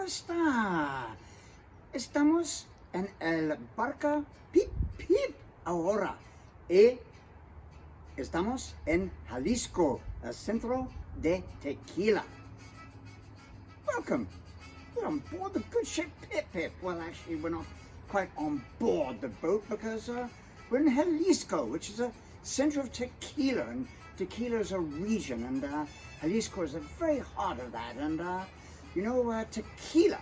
está? Estamos en el barco Pip Pip ahora y estamos en Jalisco, el centro de Tequila. Welcome. We're on board the good ship Pip Pip. Well, actually, we're not quite on board the boat because we're in Jalisco, which is a center of tequila, and tequila is a region, and Jalisco is the very heart of that. And tequila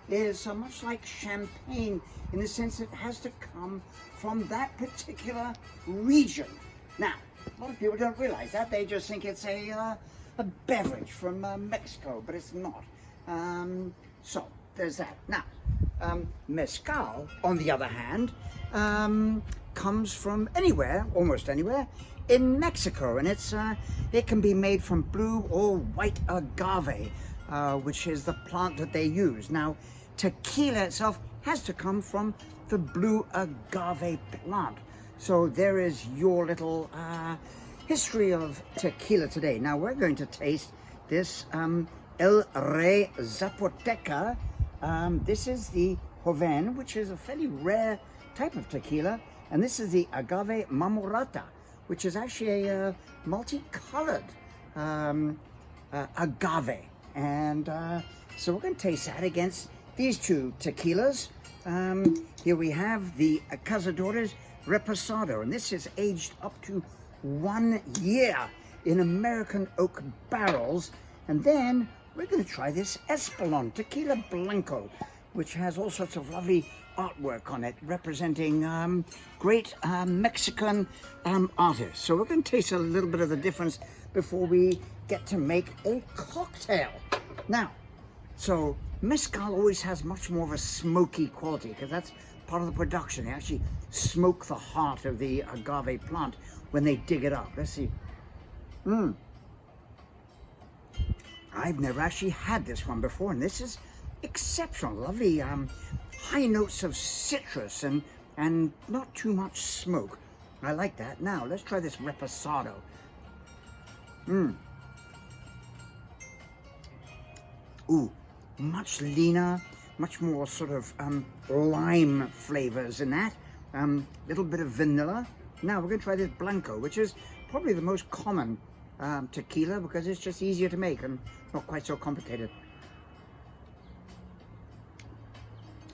is much like champagne in the sense it has to come from that particular region. Now, a lot of people don't realize that. They just think it's a beverage from Mexico, but it's not. So there's that. Now, Mescal, on the other hand, comes from anywhere, almost anywhere, in Mexico, and it can be made from blue or white agave, which is the plant that they use. Now, tequila itself has to come from the blue agave plant. So there is your little history of tequila today. Now we're going to taste this El Rey Zapoteca. This is the Joven, which is a fairly rare type of tequila, and this is the Agave Marmorata, which is actually a multicolored agave. And so we're going to taste that against these two tequilas. Here we have the Cazadores Reposado, and this is aged up to 1 year in American oak barrels. And then we're going to try this Espolon Tequila Blanco, which has all sorts of lovely artwork on it representing great Mexican artists. So we're going to taste a little bit of the difference before we get to make a cocktail. Now, so Mescal always has much more of a smoky quality because that's part of the production. They actually smoke the heart of the agave plant when they dig it up. Let's see. I've never actually had this one before, and this is exceptional. Lovely high notes of citrus and not too much smoke. I like that. Now let's try this Reposado. Ooh, much leaner, much more sort of lime flavors in that. Little bit of vanilla. Now we're going to try this Blanco, which is probably the most common tequila because it's just easier to make and not quite so complicated.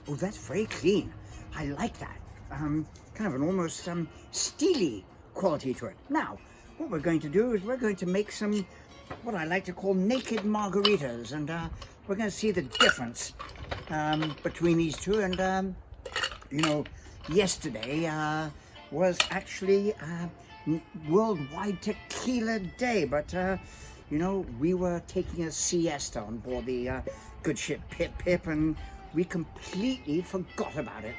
Oh, that's very clean. I like that. Kind of an almost steely quality to it. Now, what we're going to do is we're going to make some, what I like to call naked margaritas, and we're going to see the difference between these two. And yesterday was actually Worldwide Tequila Day, but we were taking a siesta on board the good ship Pip Pip, and we completely forgot about it.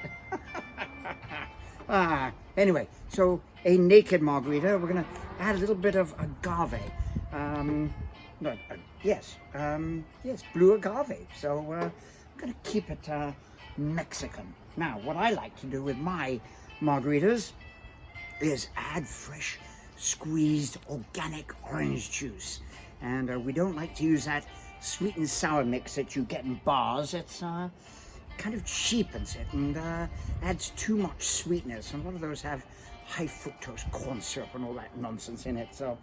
Anyway, so a naked margarita. We're gonna add a little bit of agave. Yes, blue agave. So we're gonna keep it Mexican. Now, what I like to do with my margaritas is add fresh, squeezed, organic orange juice. And we don't like to use that sweet and sour mix that you get in bars. It's kind of cheapens it and adds too much sweetness. And a lot of those have high fructose corn syrup and all that nonsense in it. So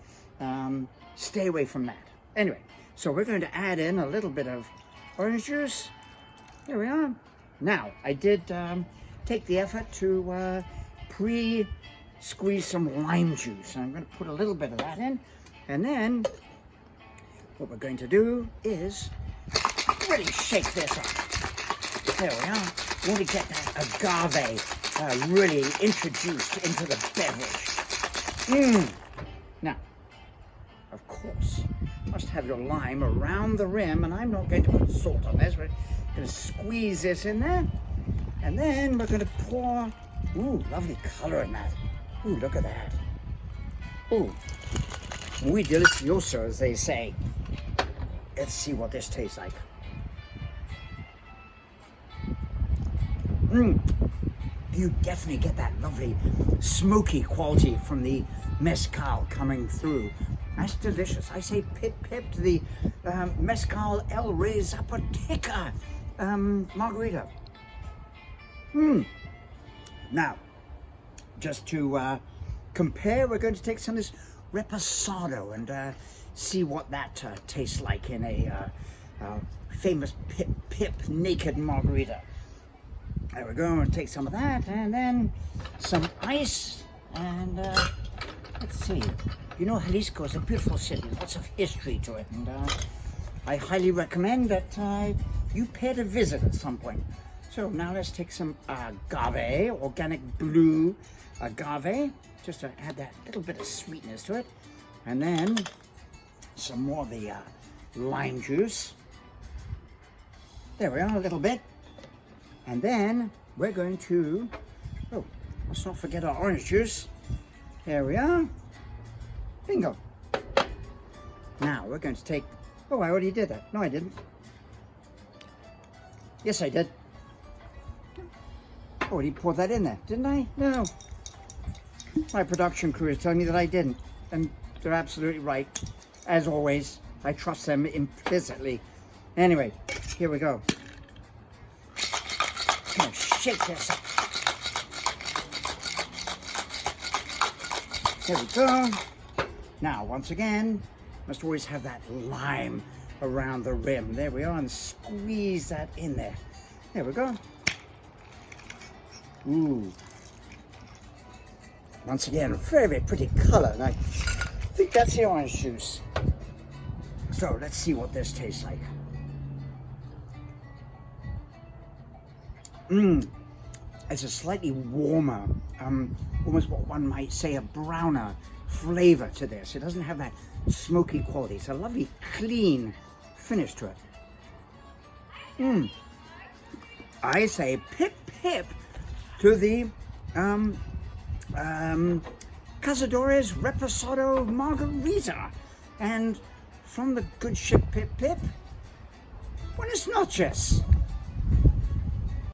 stay away from that. Anyway, so we're going to add in a little bit of orange juice. Here we are. Now, I did take the effort to pre-squeeze some lime juice. I'm going to put a little bit of that in. And then what we're going to do is really shake this up. There we are. We want to get that agave really introduced into the beverage. Now, of course, you must have your lime around the rim, and I'm not going to put salt on this. We're going to squeeze this in there, and then we're going to pour. Ooh, lovely color in that. Ooh, look at that. Ooh, muy delicioso, as they say. Let's see what this tastes like. You definitely get that lovely smoky quality from the Mescal coming through. That's delicious. I say pip pip to the Mescal El Rey Zapoteca. margarita. Now, just to compare, we're going to take some of this reposado and see what that tastes like in a famous Pip naked margarita. There we go, and take some of that, and then some ice, and let's see. You know, Jalisco is a beautiful city, lots of history to it, and I highly recommend that you pay it a visit at some point. So now let's take some agave, organic blue agave, just to add that little bit of sweetness to it. And then some more of the lime juice. There we are, a little bit. And then we're going to, oh, let's not forget our orange juice. There we are. Bingo. Now we're going to take, oh, I already did that. No, I didn't. Yes, I did. I already poured that in there, didn't I? No. My production crew is telling me that I didn't. And they're absolutely right. As always, I trust them implicitly. Anyway, here we go. I'm gonna shake this up. There we go. Now, once again, must always have that lime around the rim. There we are, and squeeze that in there. There we go. Ooh. Once again, very, very pretty color, and I think that's the orange juice. So, let's see what this tastes like. It's a slightly warmer, almost what one might say a browner flavor to this. It doesn't have that smoky quality. It's a lovely, clean finish to it. I say pip pip to the Cazadores Reposado Margarita. And from the good ship Pip Pip, buenas noches.